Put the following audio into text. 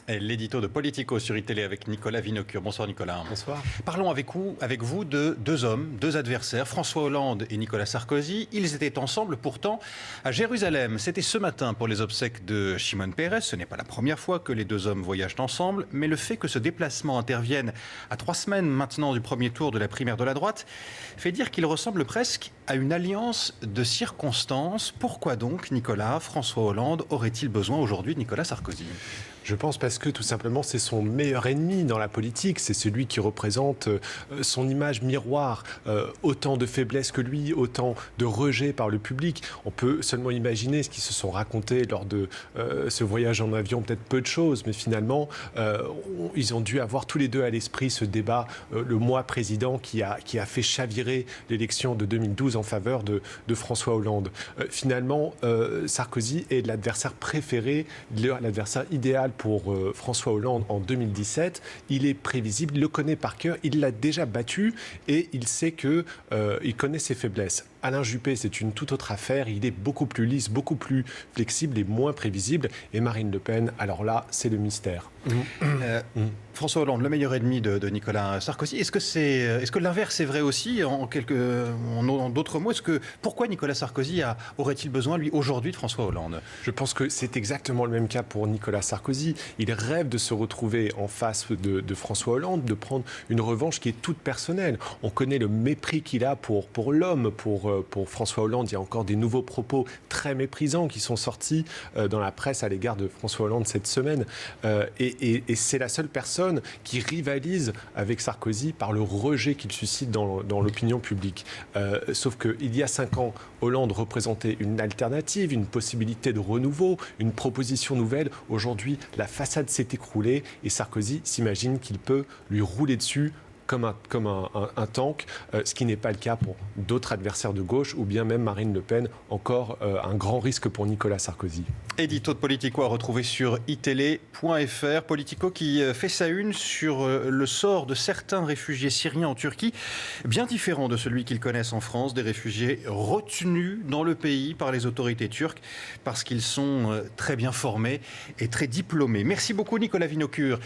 L'édito de Politico sur iTélé avec Nicolas Vinocure. Bonsoir Nicolas. Bonsoir. Parlons avec vous de deux hommes, deux adversaires, François Hollande et Nicolas Sarkozy. Ils étaient ensemble pourtant à Jérusalem. C'était ce matin pour les obsèques de Shimon Peres. Ce n'est pas la première fois que les deux hommes voyagent ensemble, mais le fait que ce déplacement intervienne à 3 semaines maintenant du premier tour de la primaire de la droite fait dire qu'il ressemble presque à une alliance de circonstances. Pourquoi donc Nicolas, François Hollande aurait-il besoin aujourd'hui de Nicolas Sarkozy ? Je pense parce que tout simplement c'est son meilleur ennemi dans la politique, c'est celui qui représente son image miroir, autant de faiblesses que lui, autant de rejet par le public. On peut seulement imaginer ce qu'ils se sont racontés lors de ce voyage en avion, peut-être peu de choses, mais finalement ils ont dû avoir tous les deux à l'esprit ce débat, le moi président qui a fait chavirer l'élection de 2012 en faveur de François Hollande. Finalement, Sarkozy est l'adversaire préféré, l'adversaire idéal pour François Hollande en 2017. Il est prévisible, il le connaît par cœur, il l'a déjà battu et il sait qu'il connaît ses faiblesses. Alain Juppé, c'est une toute autre affaire. Il est beaucoup plus lisse, beaucoup plus flexible et moins prévisible. Et Marine Le Pen, alors là, c'est le mystère. François Hollande, le meilleur ennemi de Nicolas Sarkozy. Est-ce que l'inverse est vrai aussi en d'autres mots? Pourquoi Nicolas Sarkozy aurait-il besoin, lui, aujourd'hui, de François Hollande? Je pense que c'est exactement le même cas pour Nicolas Sarkozy. Il rêve de se retrouver en face de François Hollande, de prendre une revanche qui est toute personnelle. On connaît le mépris qu'il a pour l'homme, pour François Hollande. Il y a encore des nouveaux propos très méprisants qui sont sortis dans la presse à l'égard de François Hollande cette semaine. Et c'est la seule personne qui rivalise avec Sarkozy par le rejet qu'il suscite dans l'opinion publique. Sauf qu'il y a 5 ans, Hollande représentait une alternative, une possibilité de renouveau, une proposition nouvelle. Aujourd'hui, la façade s'est écroulée et Sarkozy s'imagine qu'il peut lui rouler dessus comme un tank, ce qui n'est pas le cas pour d'autres adversaires de gauche ou bien même Marine Le Pen, encore un grand risque pour Nicolas Sarkozy. Édito de Politico à retrouver sur itélé.fr. Politico qui fait sa une sur le sort de certains réfugiés syriens en Turquie, bien différent de celui qu'ils connaissent en France, des réfugiés retenus dans le pays par les autorités turques parce qu'ils sont très bien formés et très diplômés. Merci beaucoup Nicolas Vinocure.